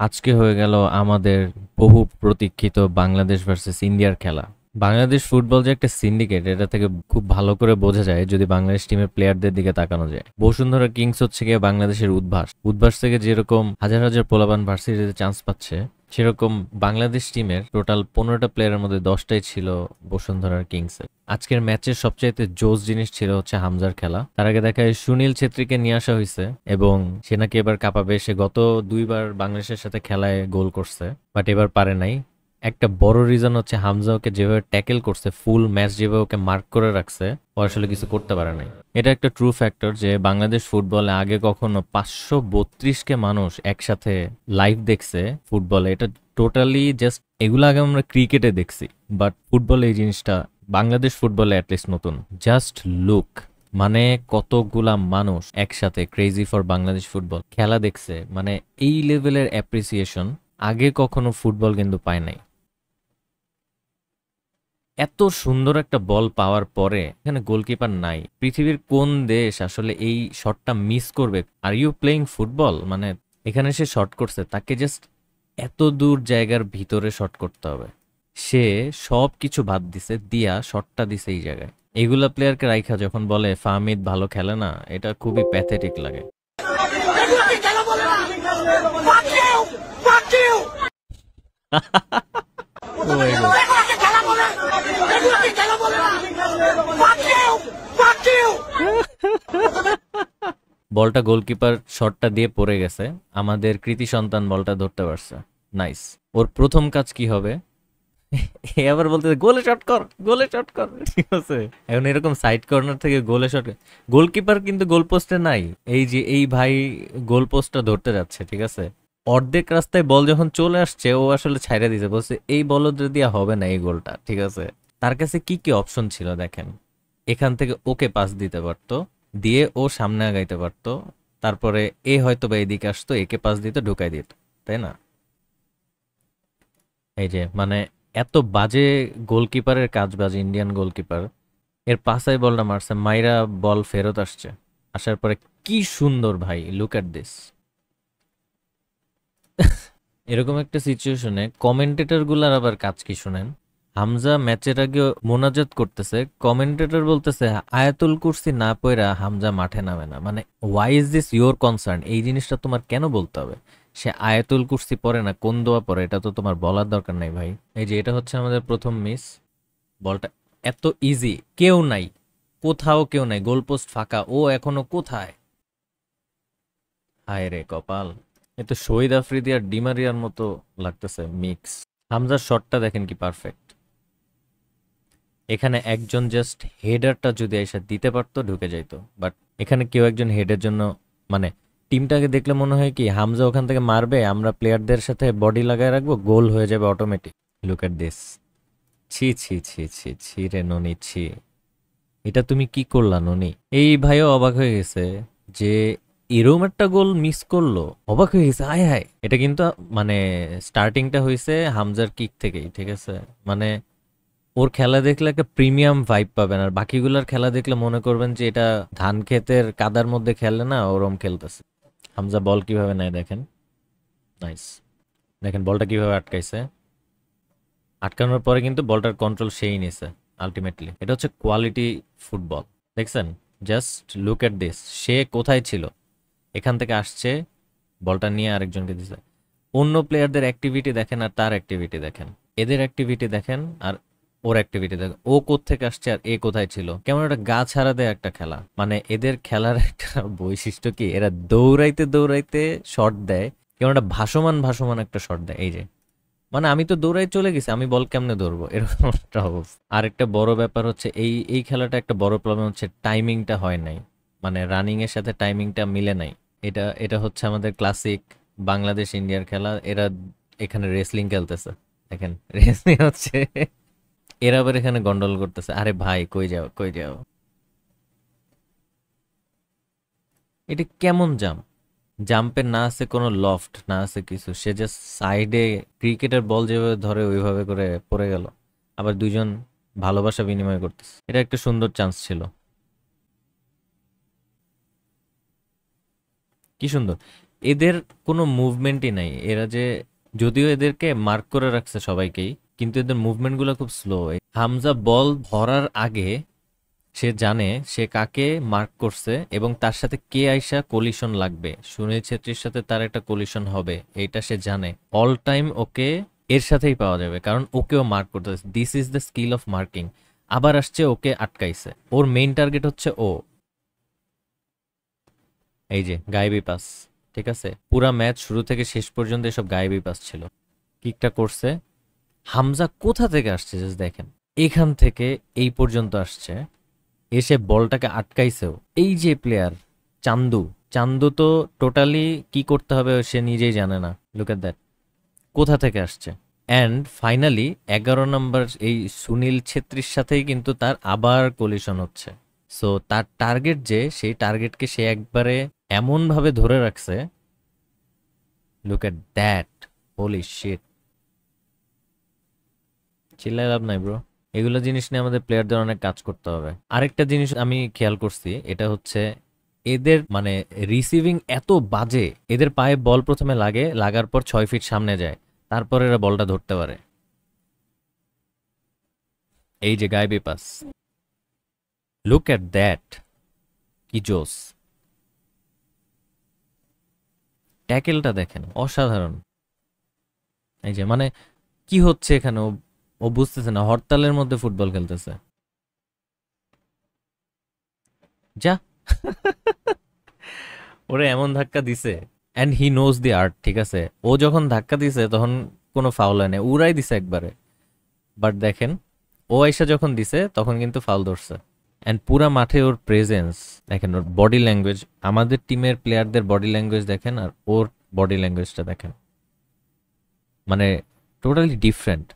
আজকে হয়ে গেল আমাদের বহু প্রতীক্ষিত বাংলাদেশ ভার্সেস ইন্ডিয়ার খেলা। বাংলাদেশ ফুটবল যে একটা সিন্ডিকেট, এটা থেকে খুব ভালো করে বোঝা যায় যদি বাংলাদেশ টিমের প্লেয়ারদের দিকে তাকানো যায়। বসুন্ধরা কিংস হচ্ছে গিয়ে বাংলাদেশের উদ্ভাস থেকে যেরকম হাজার হাজার পোলাপান ভার্সিটিতে চান্স পাচ্ছে, সেরকম বাংলাদেশ টিমের টোটাল 15টা প্লেয়ারের মধ্যে 10টাই ছিল বসুন্ধরার কিংসে। আজকের ম্যাচের সবচাইতে জোস জিনিস ছিল হচ্ছে হামজার খেলা। তার আগে দেখায় সুনীল ছেত্রীকে নিয়ে আসা হয়েছে এবং সে নাকি এবার কাঁপাবে। সে গত 2বার বাংলাদেশের সাথে খেলায় গোল করছে, বাট এবার পারে নাই। একটা বড় রিজন হচ্ছে হামজা ওকে যেভাবে ট্যাকেল করছে, ফুল ম্যাচ যেভাবে ওকে মার্ক করে রাখছে, ও আসলে কিছু করতে পারে নাই। এটা একটা ট্রু ফ্যাক্টর যে বাংলাদেশ ফুটবলে আগে কখনো 532কে মানুষ একসাথে লাইভ দেখছে ফুটবলে। এটা টোটালি জাস্ট, এগুলো আগে আমরা ক্রিকেটে দেখছি, বাট ফুটবলে এই জিনিসটা বাংলাদেশ ফুটবলে অ্যাটলিস্ট নতুন। জাস্ট লুক, মানে কতগুলা মানুষ একসাথে ক্রেজি ফর বাংলাদেশ ফুটবল খেলা দেখছে, মানে এই লেভেলের অ্যাপ্রিসিয়েশন আগে কখনো ফুটবল কিন্তু পায় নাই। এত সুন্দর একটা বল পাওয়ার পরে এখানে গোলকিপার নাই। পৃথিবীর কোন দেশ আসলে এই শটটা মিস করবে? Are you playing football? মানে এখানে সে শট করছে, তাকে জাস্ট এত দূর জায়গার ভিতরে শট করতে হবে। সে সব কিছু বাদ দিছে, দিয়া শটটা দিছে এই জায়গায়। এগুলা প্লেয়ারকে রাইখা যখন বলে ফাহমিদ ভালো খেলে না, এটা খুবই প্যাথেটিক লাগে। বলটা গোলকিপার শটটা দিয়ে পড়ে গেছে, আমাদের কৃতি সন্তান বলটা ধরতে পারছে। নাইস। ওর প্রথম কাজ কি হবে? আবার বলতে গোলে শট কর, গোলে শট কর, ঠিক আছে? এখন এরকম সাইড কর্নার থেকে গোলে শট, গোলকিপার কিন্তু গোল পোস্টে নাই। এই যে এই ভাই গোল পোস্টটা ধরতে যাচ্ছে, ঠিক আছে? অর্ধেক রাস্তায় বল যখন চলে আসছে, ও আসলে ছাইড়া দিছে, বলছে এই বল দিয়া হবে না এই গোলটা, ঠিক আছে? তার কাছে কি কি অপশন ছিল দেখেন। এখান থেকে ওকে পাস দিতে পারতো, দিয়ে ও সামনে আগাইতে পারতো, তারপরে এ হয়তো বা এদিকে আসতো, একে পাস দিত, ঢুকাই দিত, তাই না? এই যে মানে এত বাজে গোলকিপারের কাজ, বাজে ইন্ডিয়ান গোলকিপার। এর পাশায় বলটা মারছে, মাইরা বল ফেরত আসছে। আসার পরে কি সুন্দর ভাই, লুক এট দিস। এরকম একটা সিচুয়েশনে কমেন্টেটর গুলার আবার কাজ কি শুনেন। হামজা ম্যাচের আগে মোনাজাত করতেছে, কমেন্টেটর বলতেছে আয়াতুল কুরসি না পয়রা হামজা মাঠে নামে না। মানে why is this your concern? এই জিনিসটা তোমার কেন বলতে হবে? সে আয়াতুল কুরসি পড়ে না, কোন দোয়া পড়ে, এটা তো তোমার বলার দরকার নাই ভাই। এই যে এটা হচ্ছে আমাদের প্রথম মিস। বলটা এত ইজি, কেউ নাই, কোথাও কেউ নাই, গোলপোস্ট ফাঁকা, ও এখনো কোথায়? হায় রে কপাল। এ তো শহীদ আফ্রিদি আর ডিমারিয়ার মতো লাগতেছে মিক্স। হামজার শটটা দেখেন কি পারফেক্ট। এখানে একজন জাস্ট হেডারটা যদি এসে দিতে পারতো, ঢুকে যাইতো, বাট এখানে কেউ একজন হেডের জন্য, মানে টিমটাকে দেখলে মনে হয় কি হামজা ওখান থেকে মারবে, আমরা প্লেয়ারদের সাথে বডি লাগায় রাখবো, গোল হয়ে যাবে অটোমেটিক। Look at this. ছি ছি ছি ছি ছি রে ননি, ছি। এটা তুমি কি করলা ননি? এই ভাইও অবাক হয়ে গেছে যে এরম একটা গোল মিস করলো, অবাক হয়ে গেছে। হায় হায়। এটা কিন্তু মানে স্টার্টিংটা হয়েছে হামজার কিক থেকেই, ঠিক আছে? মানে ওর খেলা দেখলে একটা প্রিমিয়াম ভাইব পাবেন, আর বাকিগুলার খেলা দেখলে মনে করবেন যে এটা ধান ক্ষেতের কাদার মধ্যে খেলে না, ওরম খেলতেছে। হামজা বল কিভাবে নেয় দেখেন। নাইস। দেখেন বলটা কিভাবে আটকাইছে। আটকানোর পরে কিন্তু বলটার কন্ট্রোল সেই নিছে আলটিমেটলি। এটা হচ্ছে কোয়ালিটি ফুটবল, দেখছেন? Just look at this. সে কোথায় ছিল? এখান থেকে আসছে, বলটা নিয়ে আরেকজনকে দিছে। অন্য প্লেয়ারদের অ্যাক্টিভিটি দেখেন আর তার অ্যাক্টিভিটি দেখেন, এদের অ্যাক্টিভিটি দেখেন আর ওর অ্যাক্টিভিটি দেখেন। ও কোত্থেকে আসছে আর এ কোথায় ছিল। কেমন একটা গা ছাড়া দেয় একটা খেলা। মানে এদের খেলার একটা বৈশিষ্ট্য কি, এরা দৌড়াইতে দৌড়াইতে শট দেয়, কেমন একটা ভাসমান ভাসমান একটা শট দেয়। এই যে মানে আমি তো দৌড়াই চলে গেছি, আমি বল কেমনে ধরবো, এরকম একটা অবস্থা। আর একটা বড় ব্যাপার হচ্ছে এই এই খেলাটা একটা বড় প্রবলেম হচ্ছে টাইমিংটা হয় নাই, মানে রানিং এর সাথে টাইমিংটা মিলে নাই। এটা এটা হচ্ছে আমাদের ক্লাসিক বাংলাদেশ ইন্ডিয়ার খেলা। এরা এখানে রেসলিং খেলতেছে, দেখেন রেসলিং হচ্ছে। এরা আবার এখানে গন্ডল করতেছে। আরে ভাই কই যাও, কই যাও? এটা কেমন জাম্প? জাম্পের না আছে কোনো লফট, না আছে কিছু, সে জাস্ট সাইডে ক্রিকেটের বল যেভাবে ধরে ওইভাবে করে পড়ে গেল। আবার দুইজন ভালোবাসা বিনিময় করতেছে। এটা একটা সুন্দর চান্স ছিল। কি সুন্দর। এদের কোনো মুভমেন্টই নাই, এরা যে যদিও এদেরকে মার্ক করে রাখছে সবাইকেই, কিন্তু এদের মুভমেন্টগুলো খুব স্লো। হামজা বল ধরার আগে সে জানে সে কাকে মার্ক করছে এবং তার সাথে কে আইসা কলিশন লাগবে, সুনীল ছেত্রীর সাথে তার একটা কলিশন হবে, এইটা সে জানে। অল টাইম ওকে এর সাথেই পাওয়া যাবে, কারণ ওকেও মার্ক করতেছে। This is the skill of marking. আবার আসছে, ওকে আটকাইছে, ওর মেইন টার্গেট হচ্ছে ও। এই যে গায়েবী পাস, ঠিক আছে, পুরা ম্যাচ শুরু থেকে শেষ পর্যন্ত এসব গায়েবী পাস ছিল। কিকটা করছে, হামজা কোথা থেকে আসছে জাস্ট দেখেন, এখান থেকে এই পর্যন্ত আসছে, এসে বলটাকে আটকাইছেও। এই যে প্লেয়ার চান্দু, চান্দু তো টোটালি কি করতে হবে সে নিজেই জানে না। লুক এট দ্যাট, কোথা থেকে আসছে। অ্যান্ড ফাইনালি 11 নম্বর এই সুনীল ছেত্রীর সাথেই কিন্তু তার আবার কলিশন হচ্ছে। সো তার টার্গেট যে, সেই টার্গেটকে সে একবারে এমনভাবে ধরে রাখছে। Look at that, holy shit. চিল্লাই লাভ নাই ব্রো, এগুলো জিনিস নিয়ে আমাদের প্লেয়ারদের অনেক কাজ করতে হবে। আরেকটা জিনিস আমি খেয়াল করছি, এটা হচ্ছে এদের মানে রিসিভিং এত বাজে। এদের পায়ে বল প্রথমে লাগে, লাগার পর 6 ফিট সামনে যায়, তারপর এরা বলটা ধরতে পারে। এই যে গায়েবী পাস, লুক এট দ্যাট, কি জোস। ট্যাকেলটা দেখেন, অসাধারণ। এই যে মানে কি হচ্ছে এখানে, ও ও বুঝতেছে না, হরতালের মধ্যে ফুটবল খেলতেছে। যা ওরে এমন ধাক্কা দিছে, and he knows the art, ঠিক আছে। ও যখন ধাক্কা দিছে তখন কোনো ফাউল হয় না, উড়াই দিছে একবারে। বাট দেখেন, ও আইসা যখন দিছে তখন কিন্তু ফাউল ধরছে। অ্যান্ড পুরা মাঠে ওর প্রেজেন্স দেখেন, ওর বডি ল্যাঙ্গুয়েজ, আমাদের টিমের প্লেয়ারদের বডি ল্যাঙ্গুয়েজ দেখেন আর ওর বডি ল্যাঙ্গুয়েজটা দেখেন, মানে টোটালি ডিফারেন্ট।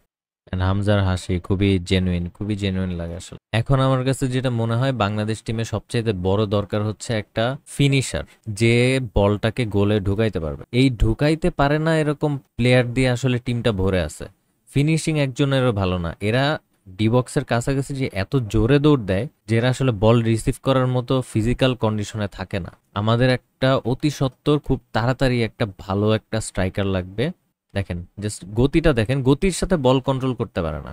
হামজার হাসি খুবই জেনুইন লাগে আসলে। এখন আমার কাছে যেটা মনে হয়, বাংলাদেশ টিমে সবচেয়ে বড় দরকার হচ্ছে একটা ফিনিশার, যে বলটাকে গোলে ঢুকাইতে পারবে। এই ঢুকাইতে পারে না এরকম প্লেয়ার দিয়ে আসলে টিমটা ভরে আছে। ফিনিশিং একজনেরও ভালো না, এরা ডিবক্সের কাছাকাছি যে এত জোরে দৌড় দেয় যে এরা আসলে বল রিসিভ করার মতো ফিজিক্যাল কন্ডিশনে থাকে না। আমাদের একটা অতি সত্বর খুব তাড়াতাড়ি একটা ভালো একটা স্ট্রাইকার লাগবে। দেখেন জাস্ট গতিটা দেখেন, গতির সাথে বল কন্ট্রোল করতে পারে না।